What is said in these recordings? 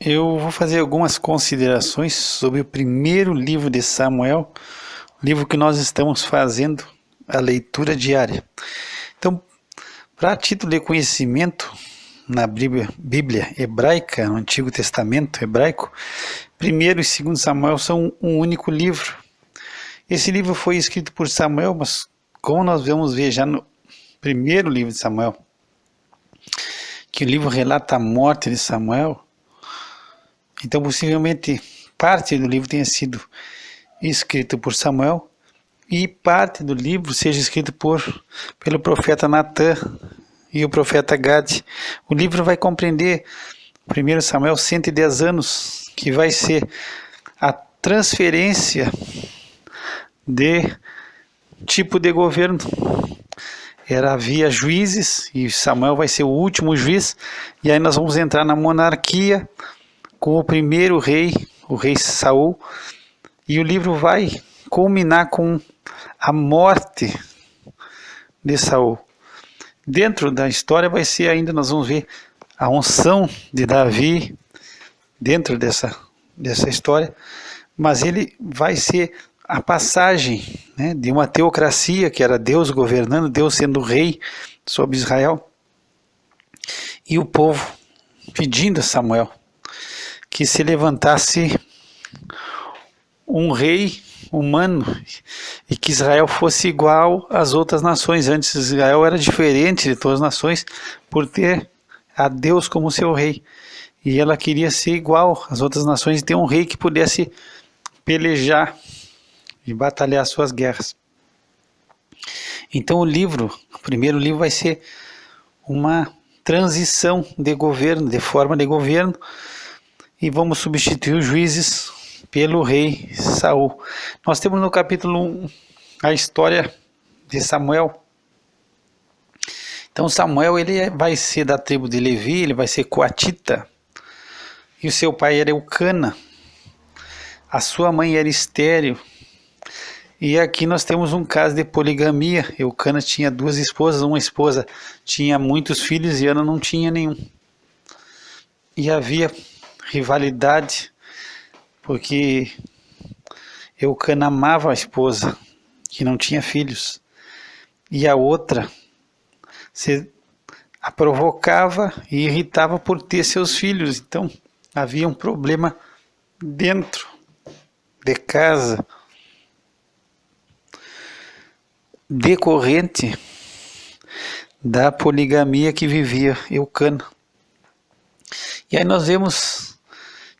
Eu vou fazer algumas considerações sobre o primeiro livro de Samuel, livro que nós estamos fazendo a leitura diária. Então, para título de conhecimento, na Bíblia hebraica, no Antigo Testamento hebraico, 1º e 2º Samuel são um único livro. Esse livro foi escrito por Samuel, mas como nós vamos ver já no primeiro livro de Samuel, que o livro relata a morte de Samuel, então possivelmente parte do livro tenha sido escrito por Samuel e parte do livro seja escrito pelo profeta Natã e o profeta Gade. O livro vai compreender, 1 Samuel, 110 anos, que vai ser a transferência de tipo de governo. Havia juízes e Samuel vai ser o último juiz, e aí nós vamos entrar na monarquia com o primeiro rei, o rei Saul, e o livro vai culminar com a morte de Saul. Dentro da história vai ser ainda, nós vamos ver a unção de Davi dentro dessa história, mas ele vai ser a passagem, né, de uma teocracia, que era Deus governando, Deus sendo rei sobre Israel, e o povo pedindo a Samuel que se levantasse um rei humano e que Israel fosse igual às outras nações. Antes Israel era diferente de todas as nações por ter a Deus como seu rei, e ela queria ser igual às outras nações e ter um rei que pudesse pelejar e batalhar suas guerras. Então o primeiro livro vai ser uma transição de governo, de forma de governo, e vamos substituir os juízes pelo rei Saul. Nós temos no capítulo 1 a história de Samuel. Então Samuel vai ser da tribo de Levi, ele vai ser coatita, e o seu pai era Eucana, a sua mãe era estéril, e aqui nós temos um caso de poligamia. Eucana tinha 2 esposas, uma esposa tinha muitos filhos e Ana não tinha nenhum. E havia rivalidade, porque Eucana amava a esposa que não tinha filhos, e a outra a provocava e irritava por ter seus filhos. Então havia um problema dentro de casa, decorrente da poligamia que vivia Eucana. E aí nós vemos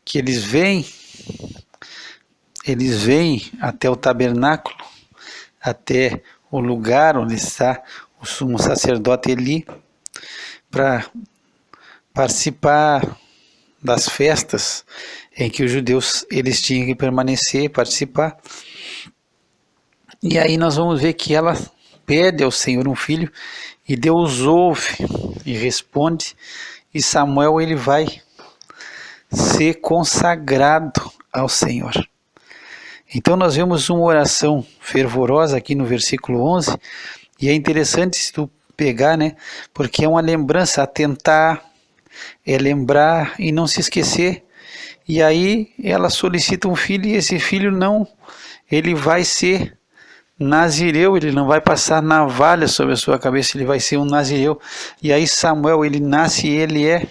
que eles vêm até o tabernáculo, até o lugar onde está o sumo sacerdote Eli, para participar das festas em que os judeus eles tinham que permanecer, participar. E aí nós vamos ver que ela pede ao Senhor um filho, e Deus ouve e responde, e Samuel ele vai ser consagrado ao Senhor. Então nós vemos uma oração fervorosa aqui no versículo 11, e é interessante se tu pegar, né, porque é uma lembrança, atentar, é lembrar e não se esquecer. E aí ela solicita um filho, e esse filho ele vai ser nazireu, ele não vai passar navalha sobre a sua cabeça, ele vai ser um nazireu. E aí Samuel, ele nasce e ele é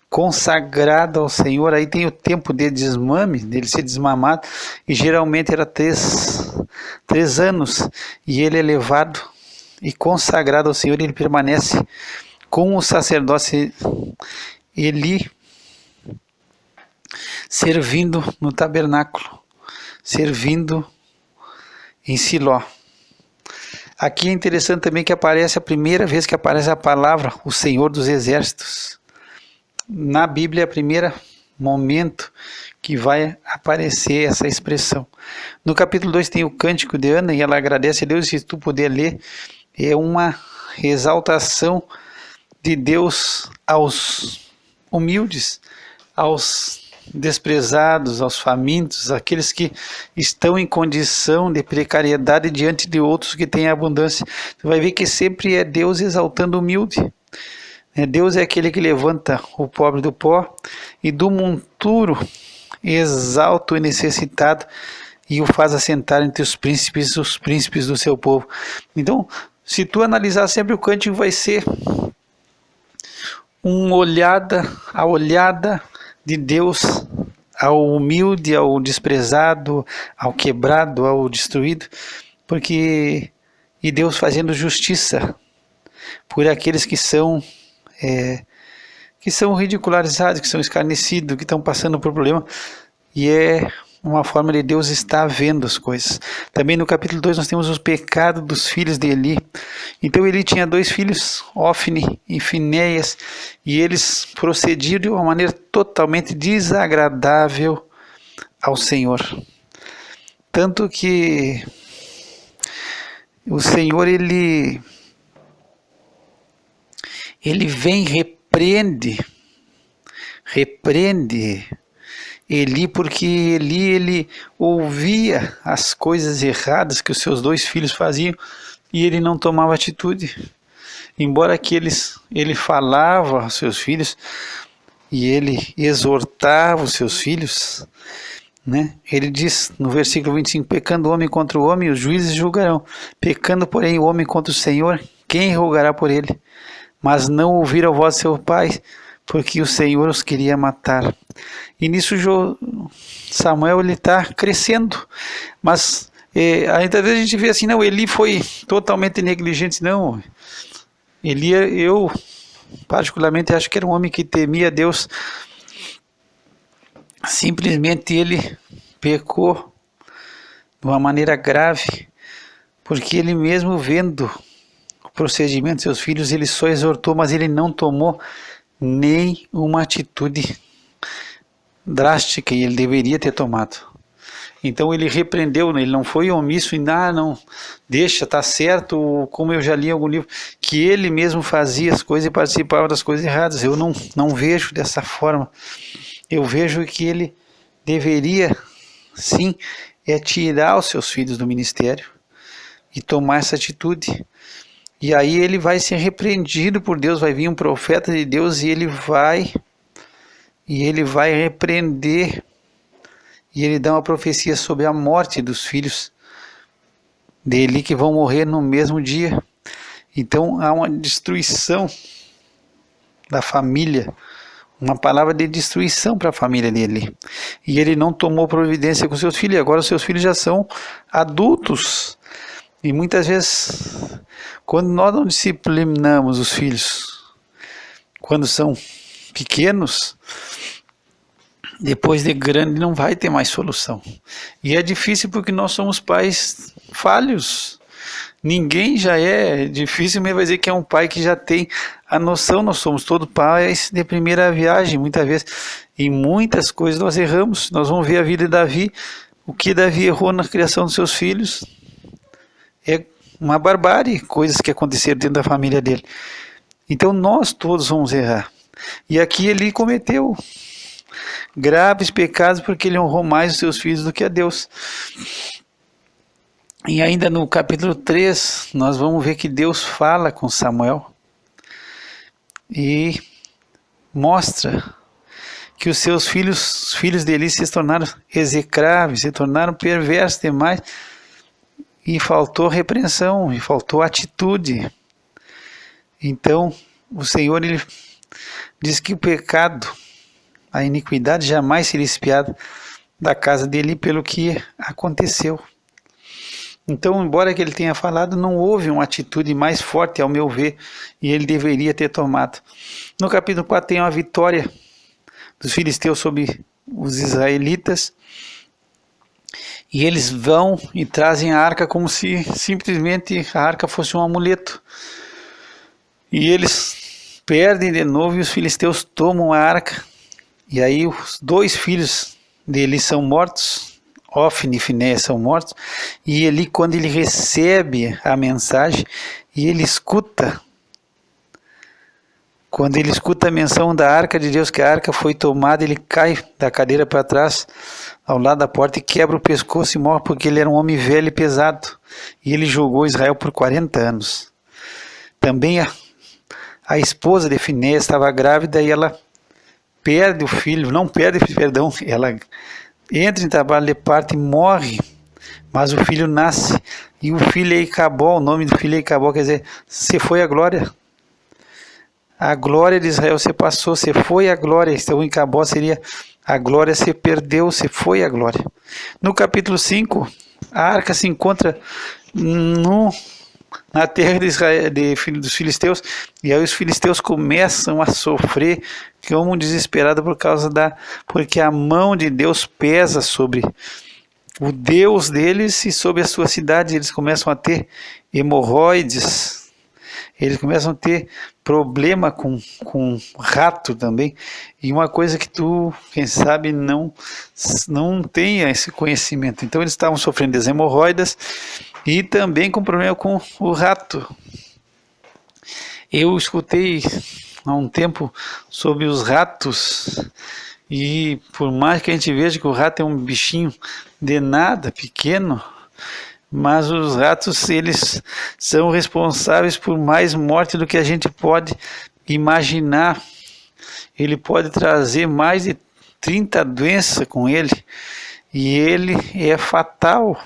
consagrado ao Senhor. Aí tem o tempo de desmame, dele ser desmamado, e geralmente era 3 anos, e ele é levado e consagrado ao Senhor. Ele permanece com o sacerdote Eli, servindo no tabernáculo, servindo em Siló. Aqui é interessante também que aparece a primeira vez que aparece a palavra o Senhor dos Exércitos. Na Bíblia é o primeiro momento que vai aparecer essa expressão. No capítulo 2 tem o cântico de Ana, e ela agradece a Deus. Se tu puder ler, é uma exaltação de Deus aos humildes, aos desprezados, aos famintos, aqueles que estão em condição de precariedade diante de outros que têm abundância. Tu vai ver que sempre é Deus exaltando o humilde. Deus é aquele que levanta o pobre do pó e do monturo exalta o necessitado e o faz assentar entre os príncipes do seu povo. Então, se tu analisar sempre o cântico, vai ser a olhada de Deus ao humilde, ao desprezado, ao quebrado, ao destruído, e Deus fazendo justiça por aqueles que são ridicularizados, que são escarnecidos, que estão passando por problema, e é uma forma de Deus estar vendo as coisas. Também no capítulo 2 nós temos os pecados dos filhos de Eli. Então Eli tinha 2 filhos, Ofni e Finéias, e eles procediam de uma maneira totalmente desagradável ao Senhor. Tanto que o Senhor, ele vem, repreende Eli, porque ele ouvia as coisas erradas que os seus 2 filhos faziam e ele não tomava atitude. Embora que ele falava aos seus filhos e ele exortava os seus filhos, né? Ele diz no versículo 25, pecando o homem contra o homem, os juízes julgarão. Pecando, porém, o homem contra o Senhor, quem rogará por ele? Mas não ouviram a voz de seu pai, porque o Senhor os queria matar. E nisso Samuel está crescendo, mas ainda vezes a gente vê assim, não, Eli foi totalmente negligente. Não, Eli, eu particularmente acho que era um homem que temia Deus. Simplesmente ele pecou de uma maneira grave, porque ele mesmo vendo o procedimento de seus filhos, ele só exortou, mas ele não tomou nem uma atitude drástica, e ele deveria ter tomado. Então ele repreendeu, ele não foi omisso em não, deixa, tá certo, como eu já li em algum livro, que ele mesmo fazia as coisas e participava das coisas erradas. Eu não vejo dessa forma. Eu vejo que ele deveria, sim, tirar os seus filhos do ministério e tomar essa atitude. E aí ele vai ser repreendido por Deus, vai vir um profeta de Deus e ele vai repreender, e ele dá uma profecia sobre a morte dos filhos dele, que vão morrer no mesmo dia. Então há uma destruição da família, uma palavra de destruição para a família dele. E ele não tomou providência com seus filhos, e agora os seus filhos já são adultos. E muitas vezes, quando nós não disciplinamos os filhos, quando são pequenos, depois de grande não vai ter mais solução. E é difícil porque nós somos pais falhos. Ninguém já é difícil, mas vai dizer que é um pai que já tem a noção. Nós somos todos pais de primeira viagem, muitas vezes. Em muitas coisas nós erramos. Nós vamos ver a vida de Davi. O que Davi errou na criação dos seus filhos é uma barbárie, coisas que aconteceram dentro da família dele. Então nós todos vamos errar. E aqui ele cometeu graves pecados porque ele honrou mais os seus filhos do que a Deus. E ainda no capítulo 3, nós vamos ver que Deus fala com Samuel e mostra que os seus filhos, os filhos de Eli, se tornaram execráveis, se tornaram perversos demais, e faltou repreensão, e faltou atitude. Então, o Senhor, ele diz que o pecado, a iniquidade jamais seria espiada da casa dele pelo que aconteceu. Então, embora que ele tenha falado, não houve uma atitude mais forte, ao meu ver, e ele deveria ter tomado. No capítulo 4 tem uma vitória dos filisteus sobre os israelitas, e eles vão e trazem a arca como se simplesmente a arca fosse um amuleto. E eles perdem de novo e os filisteus tomam a arca. E aí os 2 filhos dele são mortos, Ofni e Finéias são mortos. E Eli, quando ele recebe a mensagem e ele escuta, quando ele escuta a menção da arca de Deus, que a arca foi tomada, ele cai da cadeira para trás, ao lado da porta, e quebra o pescoço e morre, porque ele era um homem velho e pesado. E ele julgou Israel por 40 anos. Também a a esposa de Finéias estava grávida e ela perde o filho, não perde, perdão, ela entra em trabalho de parto e morre, mas o filho nasce, e o filho é Icabó, o nome do filho é Icabó, quer dizer, se foi a glória de Israel se passou, se foi a glória, então Icabó seria a glória se perdeu, se foi a glória. No capítulo 5, a arca se encontra na terra de Israel, dos filisteus, e aí os filisteus começam a sofrer como desesperados porque a mão de Deus pesa sobre o Deus deles e sobre a sua cidade. Eles começam a ter hemorroides, eles começam a ter problema com rato também, e uma coisa que tu, quem sabe, não tenha esse conhecimento. Então eles estavam sofrendo das hemorroidas e também com problema com o rato. Eu escutei há um tempo sobre os ratos, e por mais que a gente veja que o rato é um bichinho de nada, pequeno, mas os ratos, eles são responsáveis por mais morte do que a gente pode imaginar. Ele pode trazer mais de 30 doenças com ele, e ele é fatal.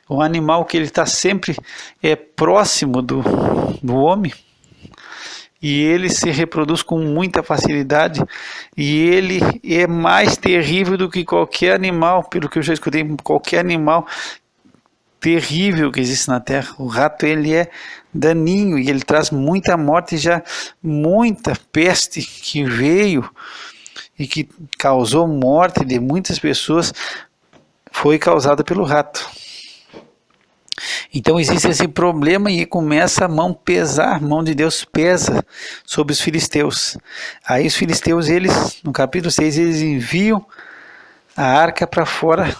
Um animal que ele está sempre próximo do homem, e ele se reproduz com muita facilidade, e ele é mais terrível do que qualquer animal, pelo que eu já escutei, qualquer animal terrível que existe na terra. O rato, ele é daninho, e ele traz muita morte, já muita peste que veio e que causou morte de muitas pessoas foi causada pelo rato. Então existe esse problema, e começa a mão pesar, a mão de Deus pesa sobre os filisteus. Aí os filisteus, eles, no capítulo 6, eles enviam a arca para fora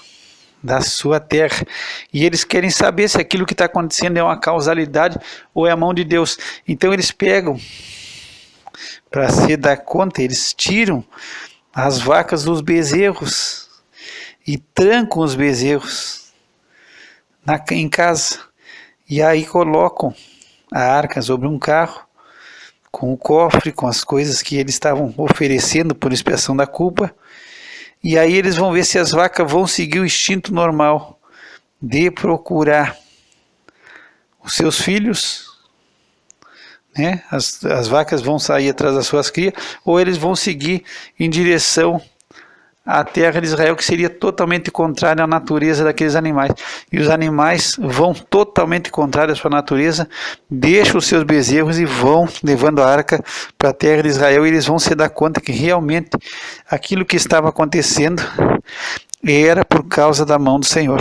da sua terra, e eles querem saber se aquilo que está acontecendo é uma causalidade ou é a mão de Deus. Então eles pegam, para se dar conta, eles tiram as vacas dos bezerros e trancam os bezerros em casa, e aí colocam a arca sobre um carro, com o cofre, com as coisas que eles estavam oferecendo por expiação da culpa, e aí eles vão ver se as vacas vão seguir o instinto normal de procurar os seus filhos, né? As vacas vão sair atrás das suas crias, ou eles vão seguir em direção a terra de Israel, que seria totalmente contrária à natureza daqueles animais. E os animais vão totalmente contrário à sua natureza, deixam os seus bezerros e vão levando a arca para a terra de Israel, e eles vão se dar conta que realmente aquilo que estava acontecendo era por causa da mão do Senhor.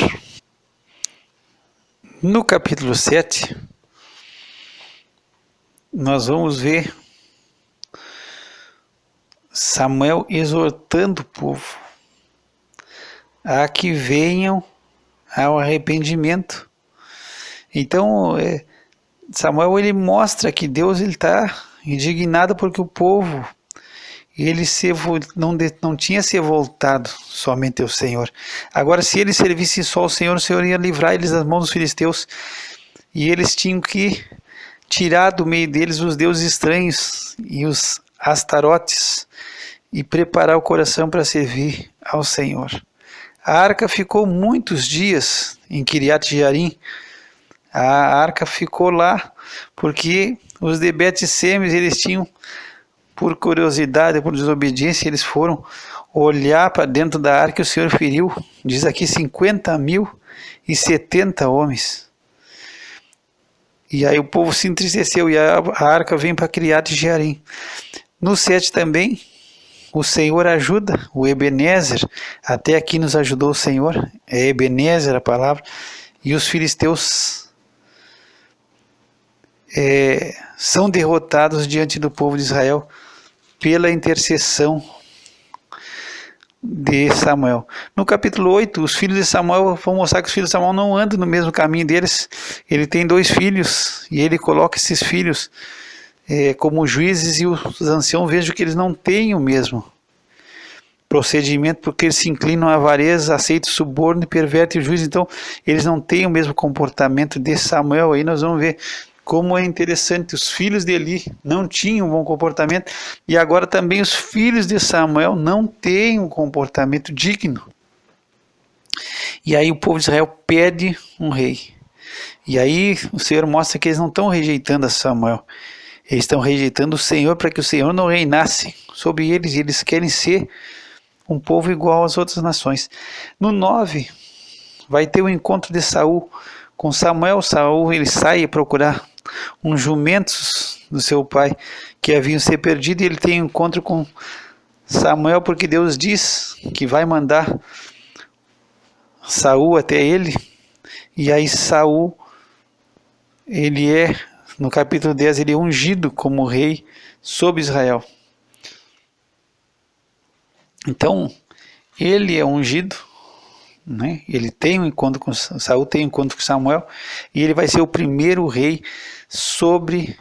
No capítulo 7, nós vamos ver Samuel exortando o povo a que venham ao arrependimento. Então, Samuel, ele mostra que Deus está indignado porque o povo ele não tinha se voltado somente ao Senhor. Agora, se eles servissem só ao Senhor, o Senhor ia livrar eles das mãos dos filisteus, e eles tinham que tirar do meio deles os deuses estranhos e os astarotes, e preparar o coração para servir ao Senhor. A arca ficou muitos dias em Kiriat Jearim. A arca ficou lá porque os de Bet-Semes, eles tinham, por curiosidade, por desobediência, eles foram olhar para dentro da arca, e o Senhor feriu, diz aqui, 50.070 homens. E aí o povo se entristeceu, e a arca vem para Kiriat Jearim. No 7 também, o Senhor ajuda, o Ebenezer, até aqui nos ajudou o Senhor, é Ebenezer a palavra, e os filisteus são derrotados diante do povo de Israel pela intercessão de Samuel. No capítulo 8, os filhos de Samuel vão mostrar que os filhos de Samuel não andam no mesmo caminho deles. Ele tem 2 filhos, e ele coloca esses filhos como juízes, e os anciãos vejam que eles não têm o mesmo procedimento, porque eles se inclinam à avareza, aceitam o suborno e pervertem o juízo. Então eles não têm o mesmo comportamento de Samuel. Aí nós vamos ver como é interessante, os filhos de Eli não tinham um bom comportamento, e agora também os filhos de Samuel não têm um comportamento digno. E aí o povo de Israel pede um rei. E aí o Senhor mostra que eles não estão rejeitando a Samuel, eles estão rejeitando o Senhor para que o Senhor não reinasse sobre eles, e eles querem ser um povo igual às outras nações. No 9, vai ter o encontro de Saul com Samuel. Saul, ele sai a procurar uns jumentos do seu pai que haviam se perdido, e ele tem um encontro com Samuel porque Deus diz que vai mandar Saul até ele. E aí Saul, ele é, no capítulo 10, ele é ungido como rei sobre Israel. Então, ele é ungido, né? Ele tem um encontro com Saul, tem um encontro com Samuel, e ele vai ser o primeiro rei sobre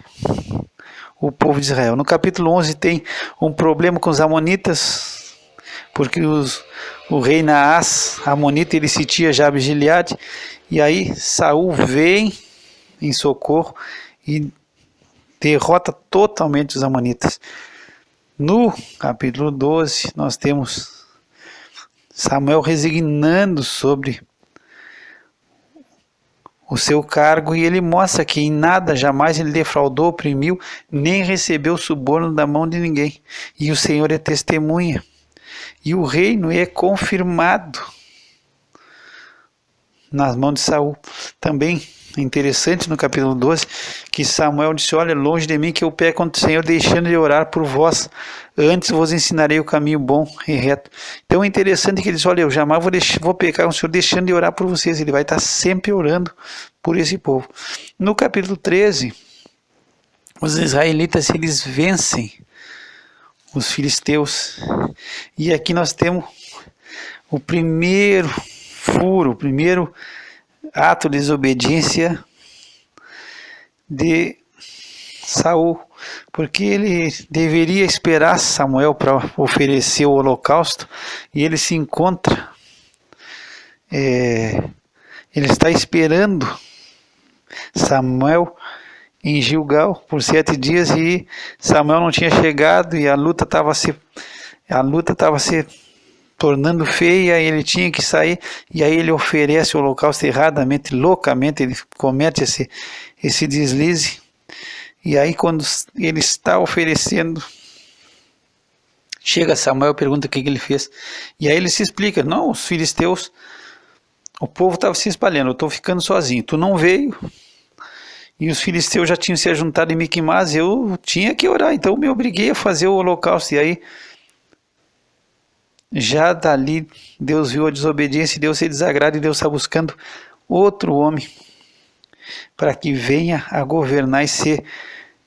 o povo de Israel. No capítulo 11 tem um problema com os amonitas, porque o rei Naás, amonita, ele sitia Jabes de Gileade, e aí Saul vem em socorro e derrota totalmente os amonitas. No capítulo 12, nós temos Samuel resignando sobre o seu cargo, e ele mostra que em nada jamais ele defraudou, oprimiu, nem recebeu suborno da mão de ninguém. E o Senhor é testemunha. E o reino é confirmado nas mãos de Saul. Também é interessante no capítulo 12 que Samuel disse: olha, longe de mim que eu peque contra o Senhor, deixando de orar por vós. Antes vos ensinarei o caminho bom e reto. Então é interessante que ele diz: olha, eu jamais vou pecar com o Senhor deixando de orar por vocês. Ele vai estar sempre orando por esse povo. No capítulo 13, os israelitas, eles vencem os filisteus. E aqui nós temos o primeiro furo, o primeiro ato de desobediência de Saul, porque ele deveria esperar Samuel para oferecer o holocausto, e ele se encontra, ele está esperando Samuel em Gilgal por 7 dias, e Samuel não tinha chegado, e a luta estava se tornando feia, ele tinha que sair, e aí ele oferece o holocausto erradamente, loucamente, ele comete esse deslize. E aí quando ele está oferecendo, chega Samuel e pergunta o que ele fez. E aí ele se explica: não, os filisteus, o povo estava se espalhando, eu estou ficando sozinho, tu não veio, e os filisteus já tinham se ajuntado em Miquimás, eu tinha que orar, então me obriguei a fazer o holocausto. E aí, já dali, Deus viu a desobediência, e Deus se desagrada, e Deus está buscando outro homem para que venha a governar e ser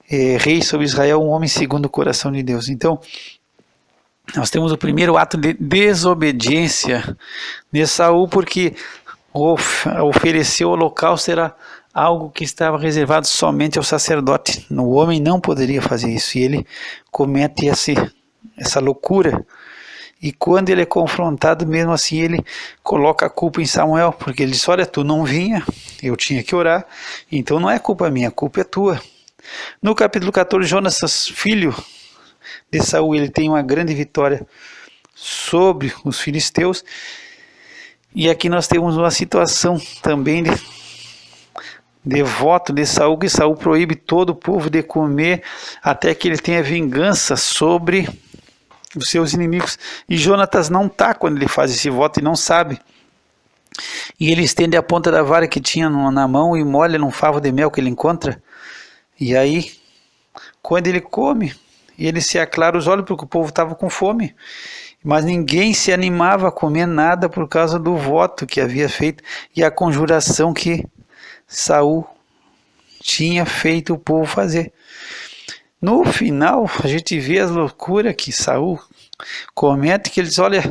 rei sobre Israel, um homem segundo o coração de Deus. Então, nós temos o primeiro ato de desobediência de Saul, porque oferecer o holocausto era algo que estava reservado somente ao sacerdote. O homem não poderia fazer isso, e ele comete essa loucura. E quando ele é confrontado, mesmo assim, ele coloca a culpa em Samuel, porque ele diz: olha, tu não vinha, eu tinha que orar, então não é culpa minha, a culpa é tua. No capítulo 14, Jonas, filho de Saul, ele tem uma grande vitória sobre os filisteus, e aqui nós temos uma situação também de voto de Saul, que Saul proíbe todo o povo de comer, até que ele tenha vingança sobre os seus inimigos. E Jonatas não está quando ele faz esse voto, e não sabe. E ele estende a ponta da vara que tinha na mão e molha num favo de mel que ele encontra. E aí, quando ele come, ele se aclara os olhos, porque o povo estava com fome. Mas ninguém se animava a comer nada por causa do voto que havia feito e a conjuração que Saul tinha feito o povo fazer. No final, a gente vê as loucuras que Saul comete, que ele diz: olha,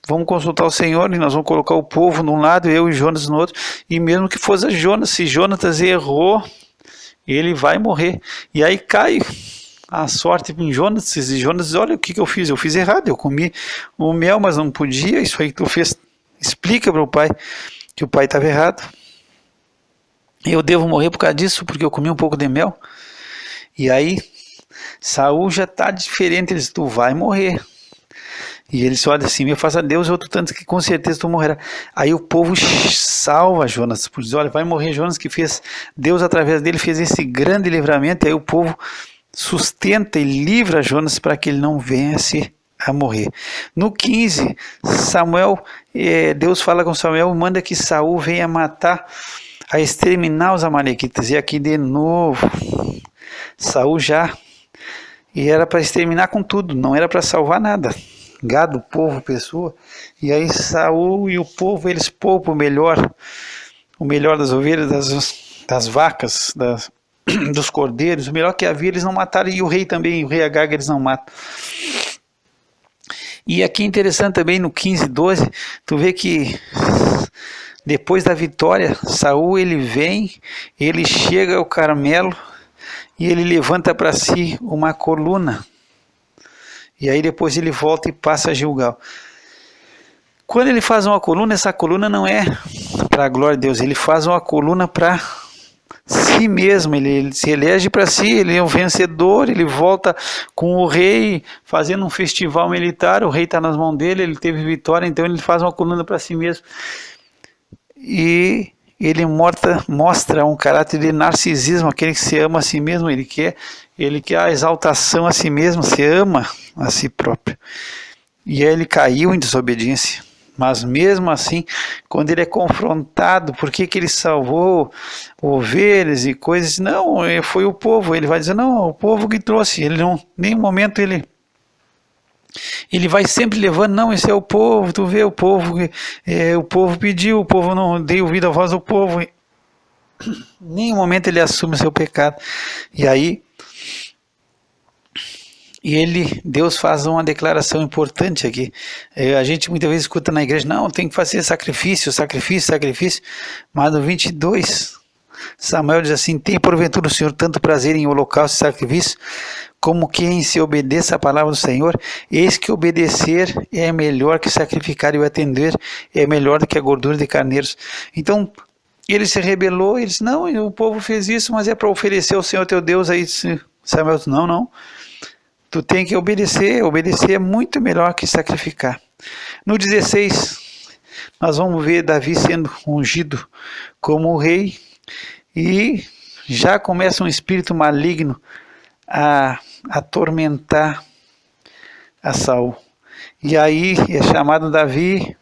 vamos consultar o Senhor, e nós vamos colocar o povo num lado, eu e Jonas no outro, e mesmo que fosse Jonas, se Jonatas errou, ele vai morrer. E aí cai a sorte em Jonas, e Jonas diz: olha, o que eu fiz? Eu fiz errado, eu comi o mel, mas não podia, isso aí que tu fez, explica para o pai, que o pai estava errado. eu devo morrer por causa disso, porque eu comi um pouco de mel. E aí, Saul já está diferente, ele diz, tu vai morrer. E ele olha assim, me faça Deus outro tanto que com certeza tu morrerá. Aí o povo salva Jonas, por dizer, olha, vai morrer Jonas que fez, Deus através dele fez esse grande livramento, e aí o povo sustenta e livra Jonas para que ele não venha a morrer. No 15, Deus fala com Samuel, manda que Saul venha matar, a exterminar os amalequitas. E aqui de novo, Saul já, e era para exterminar com tudo, não era para salvar nada. Gado, povo, pessoa. E aí Saul e o povo, eles poupam o melhor das ovelhas, das vacas, dos cordeiros, o melhor que havia, eles não mataram, e o rei também, o rei Agag, eles não matam. E aqui interessante também no 15:12, tu vê que depois da vitória, Saul ele vem, ele chega ao Carmelo e ele levanta para si uma coluna. E aí depois ele volta e passa a Gilgal. Quando ele faz uma coluna, essa coluna não é para a glória de Deus, ele faz uma coluna para si mesmo, ele se elege para si, ele é um vencedor, ele volta com o rei fazendo um festival militar, o rei está nas mãos dele, ele teve vitória, então ele faz uma coluna para si mesmo. E ele mostra um caráter de narcisismo, aquele que se ama a si mesmo, ele quer a exaltação a si mesmo, se ama a si próprio. E aí ele caiu em desobediência. Mas mesmo assim, quando ele é confrontado, por que ele salvou ovelhas e coisas, não, foi o povo, ele vai dizer, não, o povo que trouxe, ele não, em nenhum momento ele vai sempre levando, não, esse é o povo, tu vê o povo pediu, o povo não deu ouvido à voz do povo, em nenhum momento ele assume o seu pecado. E aí, Deus faz uma declaração importante aqui. A gente muitas vezes escuta na igreja, não, tem que fazer sacrifício, mas no 22, Samuel diz assim, tem porventura o Senhor tanto prazer em holocausto e sacrifício, como quem se obedeça à palavra do Senhor? Eis que obedecer é melhor que sacrificar, e o atender é melhor do que a gordura de carneiros. Então, ele se rebelou, ele disse, não, o povo fez isso, mas é para oferecer ao Senhor teu Deus. Aí Samuel disse, não, tu tem que obedecer é muito melhor que sacrificar. No 16, nós vamos ver Davi sendo ungido como rei, e já começa um espírito maligno a atormentar a Saul. E aí é chamado Davi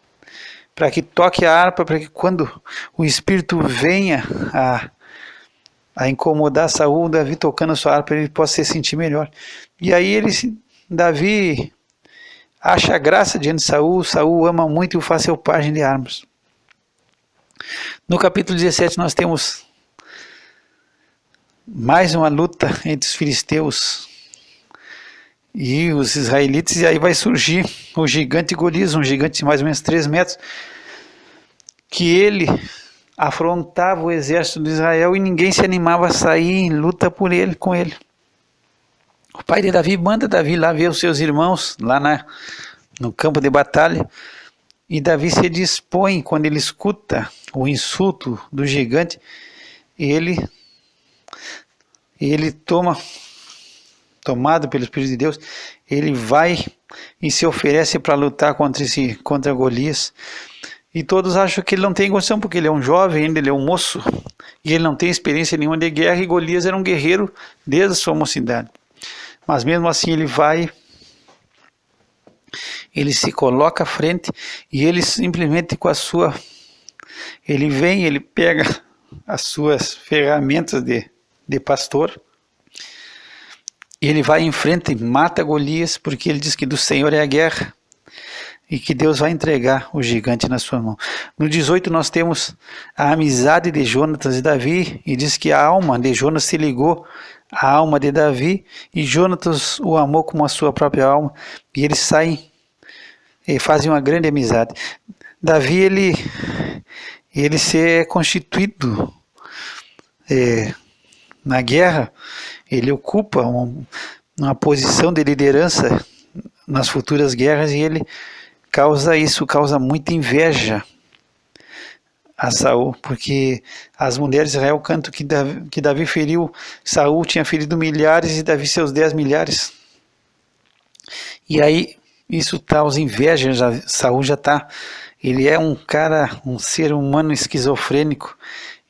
para que toque a harpa, para que quando o espírito venha a incomodar Saul, Davi tocando a sua harpa, ele possa se sentir melhor. E aí Davi acha graça diante de Saul, Saul ama muito e o faz seu pajem de armas. No capítulo 17 nós temos mais uma luta entre os filisteus e os israelitas, e aí vai surgir o gigante Golias, um gigante de mais ou menos 3 metros, que ele afrontava o exército de Israel e ninguém se animava a sair em luta com ele. O pai de Davi manda Davi lá ver os seus irmãos, lá no campo de batalha, e Davi se dispõe, quando ele escuta o insulto do gigante, ele tomado pelo Espírito de Deus, ele vai e se oferece para lutar contra Golias. E todos acham que ele não tem condição, porque ele é um jovem ainda, ele é um moço, e ele não tem experiência nenhuma de guerra, e Golias era um guerreiro desde a sua mocidade. Mas mesmo assim ele se coloca à frente, e ele simplesmente ele pega as suas ferramentas de pastor, e ele vai em frente e mata Golias, porque ele diz que do Senhor é a guerra, e que Deus vai entregar o gigante na sua mão. No 18 nós temos a amizade de Jonatas e Davi, e diz que a alma de Jonas se ligou à alma de Davi, e Jonatas o amou como a sua própria alma, e eles saem e fazem uma grande amizade. Davi, ele se é constituído na guerra, ele ocupa uma posição de liderança nas futuras guerras, e ele causa muita inveja a Saul, porque as mulheres de Israel cantam que Davi feriu, Saul tinha ferido milhares e Davi seus 10 milhares. E aí isso tá aos invejas, Saul já tá, ele é um cara, um ser humano esquizofrênico,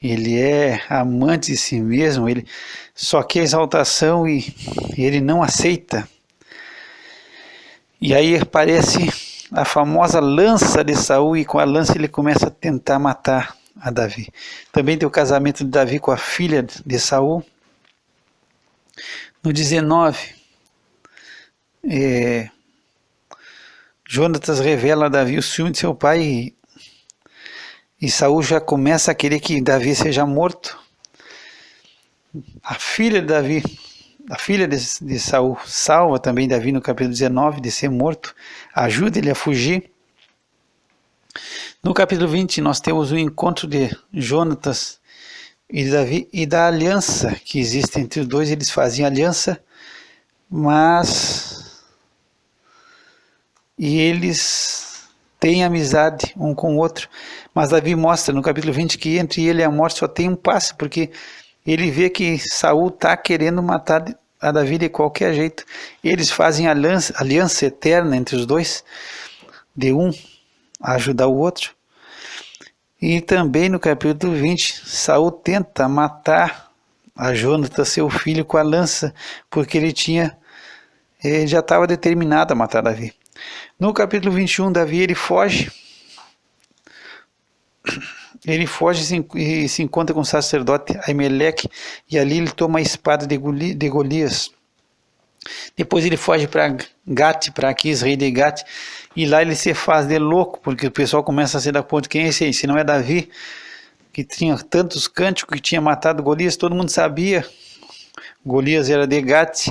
ele é amante de si mesmo, ele só quer exaltação e ele não aceita. E aí aparece a famosa lança de Saul, e com a lança ele começa a tentar matar a Davi. Também tem o casamento de Davi com a filha de Saul. No 19, Jonatas revela a Davi o ciúme de seu pai, e Saul já começa a querer que Davi seja morto. A filha de Davi, a filha de Saul, salva também Davi no capítulo 19 de ser morto, ajuda ele a fugir. No capítulo 20 nós temos o encontro de Jonatas e de Davi e da aliança que existe entre os dois. Eles faziam aliança, e eles têm amizade um com o outro. Mas Davi mostra no capítulo 20 que entre ele e a morte só tem um passo, porque ele vê que Saul está querendo matar a Davi de qualquer jeito. Eles fazem aliança eterna entre os dois, de um ajudar o outro. E também no capítulo 20, Saul tenta matar a Jonatas, seu filho, com a lança, porque ele já estava determinado a matar Davi. No capítulo 21, Davi ele foge e se encontra com o sacerdote Aimeleque, e ali ele toma a espada de Golias. Depois ele foge para Gate, para Aquis, rei de Gate, e lá ele se faz de louco, porque o pessoal começa a se dar conta: quem é esse aí? Se não é Davi, que tinha tantos cânticos, que tinha matado Golias, todo mundo sabia. Golias era de Gate,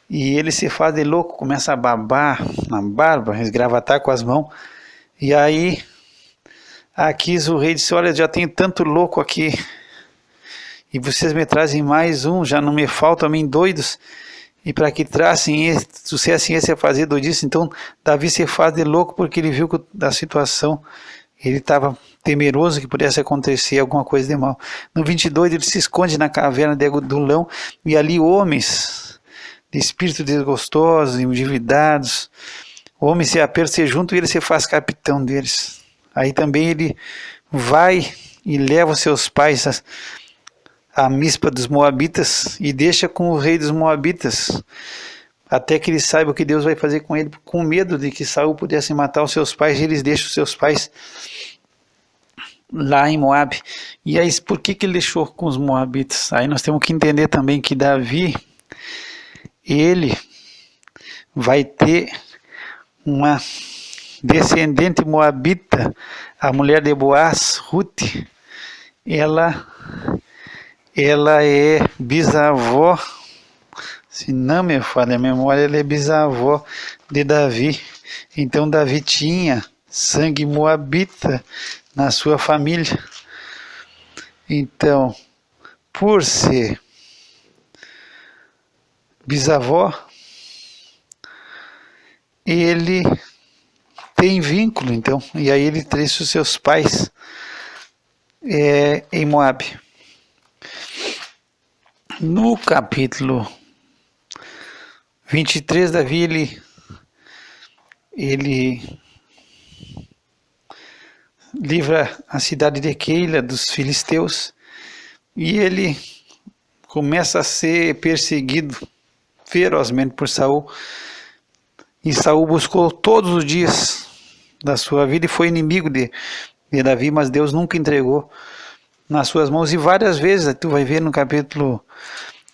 e ele se faz de louco, começa a babar na barba, esgravatar com as mãos, e aí Aquis, o rei, disse: olha, já tenho tanto louco aqui, e vocês me trazem mais um, já não me faltam a mim doidos, e para que tracem sucesso esse a fazer doidice. Então Davi se faz de louco, porque ele viu que a situação, ele estava temeroso que pudesse acontecer alguma coisa de mal. No 22 ele se esconde na caverna de Adulão, e ali homens de espírito desgostosos, endividados, homens se apertam junto, e ele se faz capitão deles. Aí também ele vai e leva os seus pais a Mispa dos Moabitas e deixa com o rei dos Moabitas, até que ele saiba o que Deus vai fazer com ele, com medo de que Saul pudesse matar os seus pais. Eles deixam os seus pais lá em Moabe. E aí, por que ele deixou com os Moabitas? Aí nós temos que entender também que Davi, ele vai ter uma descendente moabita, a mulher de Boaz, Ruth. Ela é bisavó, se não me falha a memória, ela é bisavó de Davi. Então Davi tinha sangue moabita na sua família. Então, por ser bisavó, ele tem vínculo, então, e aí ele trouxe os seus pais em Moabe. No capítulo 23, Davi ele livra a cidade de Keila dos filisteus, e ele começa a ser perseguido ferozmente por Saul. E Saul buscou todos os dias da sua vida e foi inimigo de Davi, mas Deus nunca entregou nas suas mãos. E várias vezes, tu vai ver no capítulo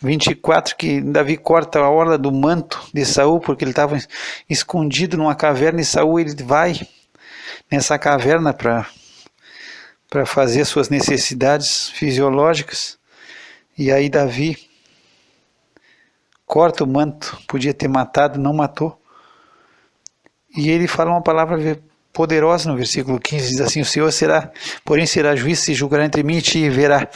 24, que Davi corta a orla do manto de Saul, porque ele estava escondido numa caverna, e Saul ele vai nessa caverna para fazer suas necessidades fisiológicas. E aí Davi corta o manto, podia ter matado, não matou. E ele fala uma palavra poderosa no versículo 15, diz assim: o Senhor será juiz, e julgará entre mim e te verá,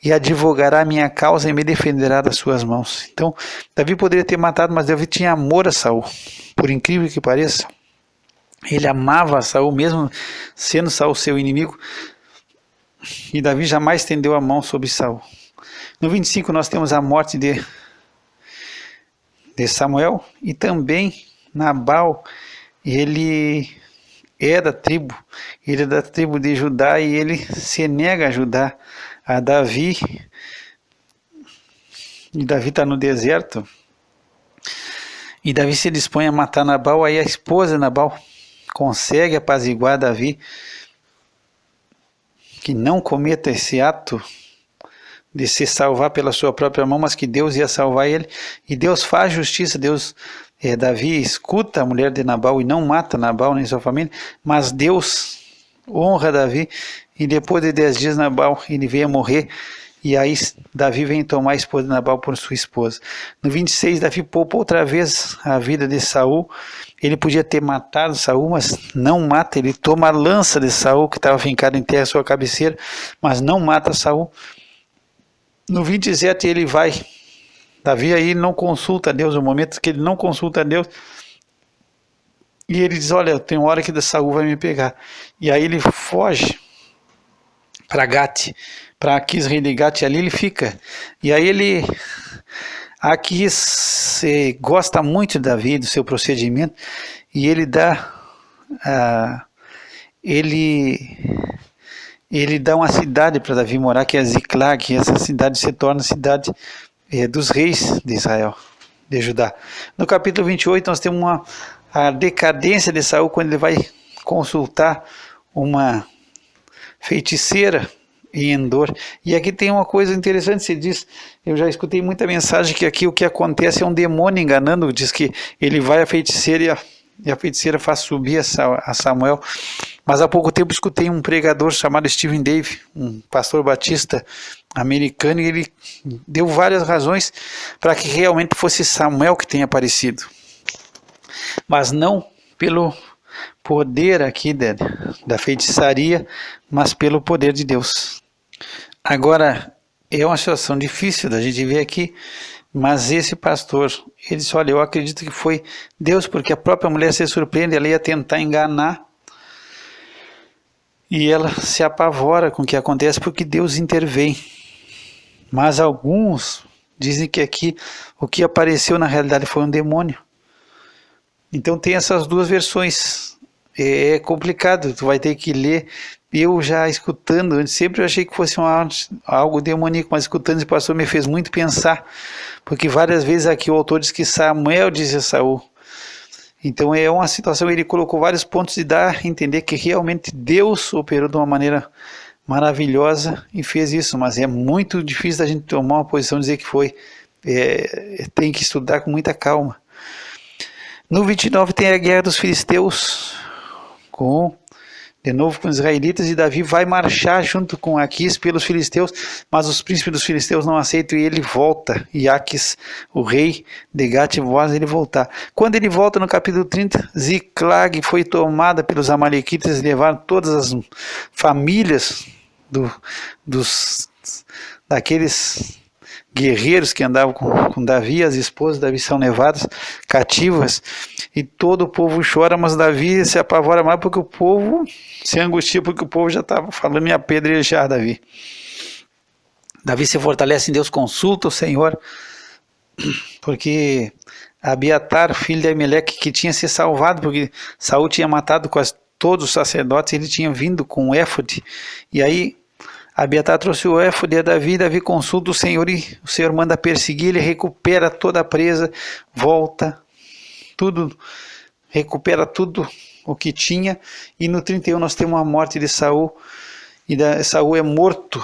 e advogará a minha causa e me defenderá das suas mãos. Então, Davi poderia ter matado, mas Davi tinha amor a Saul, por incrível que pareça. Ele amava Saul, mesmo sendo Saul seu inimigo. E Davi jamais estendeu a mão sobre Saul. No 25 nós temos a morte de Samuel, e também Nabal, ele é da tribo de Judá, e ele se nega a ajudar a Davi, e Davi está no deserto, e Davi se dispõe a matar Nabal. Aí a esposa de Nabal consegue apaziguar Davi, que não cometa esse ato de se salvar pela sua própria mão, mas que Deus ia salvar ele, e Deus faz justiça. Davi escuta a mulher de Nabal e não mata Nabal nem sua família, mas Deus honra Davi, e depois de 10 dias Nabal ele veio a morrer, e aí Davi vem tomar a esposa de Nabal por sua esposa. No 26 Davi poupa outra vez a vida de Saul. Ele podia ter matado Saul, mas não mata. Ele toma a lança de Saul, que estava fincada em terra à sua cabeceira, mas não mata Saul. No 27 ele vai, Davi aí não consulta a Deus, no momento que ele não consulta a Deus, e ele diz: olha, tem uma hora que Saul vai me pegar. E aí ele foge para Gate, para Aquis, rei de Gate, e ali ele fica. E aí Aquis gosta muito de Davi, do seu procedimento, e ele dá ele dá uma cidade para Davi morar, que é Ziclag, e essa cidade se torna a cidade dos reis de Israel, de Judá. No capítulo 28 nós temos a decadência de Saul, quando ele vai consultar uma feiticeira em Endor. E aqui tem uma coisa interessante, se diz, eu já escutei muita mensagem que aqui o que acontece é um demônio enganando, diz que ele vai à feiticeira e a feiticeira faz subir a Samuel. Mas há pouco tempo escutei um pregador chamado Stephen Davey, um pastor batista americano, e ele deu várias razões para que realmente fosse Samuel que tenha aparecido, mas não pelo poder aqui da feitiçaria, mas pelo poder de Deus. Agora, é uma situação difícil da gente ver aqui, mas esse pastor, ele disse: olha, eu acredito que foi Deus, porque a própria mulher se surpreende, ela ia tentar enganar, e ela se apavora com o que acontece, porque Deus intervém. Mas alguns dizem que aqui o que apareceu na realidade foi um demônio. Então tem essas duas versões. É complicado, tu vai ter que ler. Eu já escutando, sempre eu achei que fosse algo demoníaco, mas escutando esse pastor me fez muito pensar, porque várias vezes aqui o autor diz que Samuel disse a Saul. Então é uma situação, ele colocou vários pontos e dá a entender que realmente Deus operou de uma maneira maravilhosa e fez isso, mas é muito difícil a gente tomar uma posição e dizer que foi. Tem que estudar com muita calma. No 29 tem a guerra dos filisteus, de novo com os israelitas, e Davi vai marchar junto com Aquis pelos filisteus, mas os príncipes dos filisteus não aceitam e ele volta, e Aquis, o rei de Gate, voz ele voltar. Quando ele volta no capítulo 30, Ziclag foi tomada pelos amalequitas e levaram todas as famílias daqueles guerreiros que andavam com Davi. As esposas de Davi são levadas cativas, e todo o povo chora, mas Davi se apavora mais, porque o povo se angustia, porque o povo já estava falando em apedrejar Davi. Davi se fortalece em Deus, consulta o Senhor, porque Abiatar, filho de Ameleque, que tinha se salvado, porque Saul tinha matado quase todos os sacerdotes, ele tinha vindo com o éfode, e aí Abiatar trouxe o éfode a Davi. Davi consulta o Senhor, e o Senhor manda perseguir, ele recupera toda a presa, volta, recupera tudo o que tinha, e no 31 nós temos a morte de Saul, e Saul é morto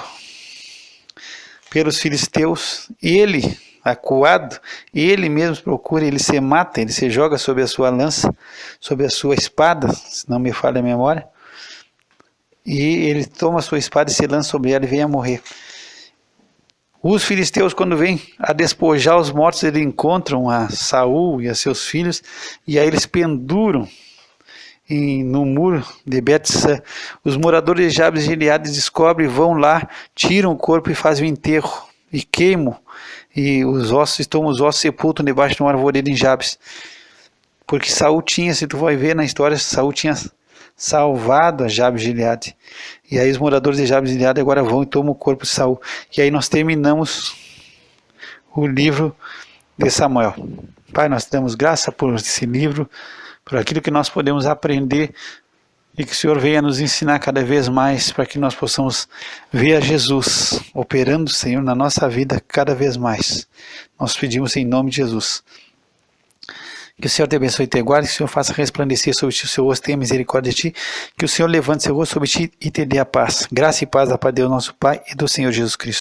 pelos filisteus. Ele, acuado, ele mesmo procura, ele se mata, ele se joga sobre a sua lança, sobre a sua espada, se não me falha a memória, e ele toma a sua espada e se lança sobre ela e vem a morrer. Os filisteus, quando vêm a despojar os mortos, eles encontram a Saul e a seus filhos, e aí eles penduram no muro de Bet-san. Os moradores de Jabes e Gileade descobrem, vão lá, tiram o corpo e fazem o enterro, e queimam, e os ossos sepultam debaixo de uma arvoredo em Jabes. Porque Saul tinha, se tu vai ver na história, Saul tinha salvado a Jabes de Gileade. E aí os moradores de Jabes de Gileade agora vão e tomam o corpo de Saul. E aí nós terminamos o livro de Samuel. Pai, nós te damos graça por esse livro, por aquilo que nós podemos aprender e que o Senhor venha nos ensinar cada vez mais para que nós possamos ver a Jesus operando, Senhor, na nossa vida cada vez mais. Nós pedimos em nome de Jesus. Que o Senhor te abençoe e te guarde, que o Senhor faça resplandecer sobre ti o seu rosto, tenha misericórdia de ti, que o Senhor levante seu rosto sobre ti e te dê a paz. Graça e paz da parte de Deus nosso Pai e do Senhor Jesus Cristo.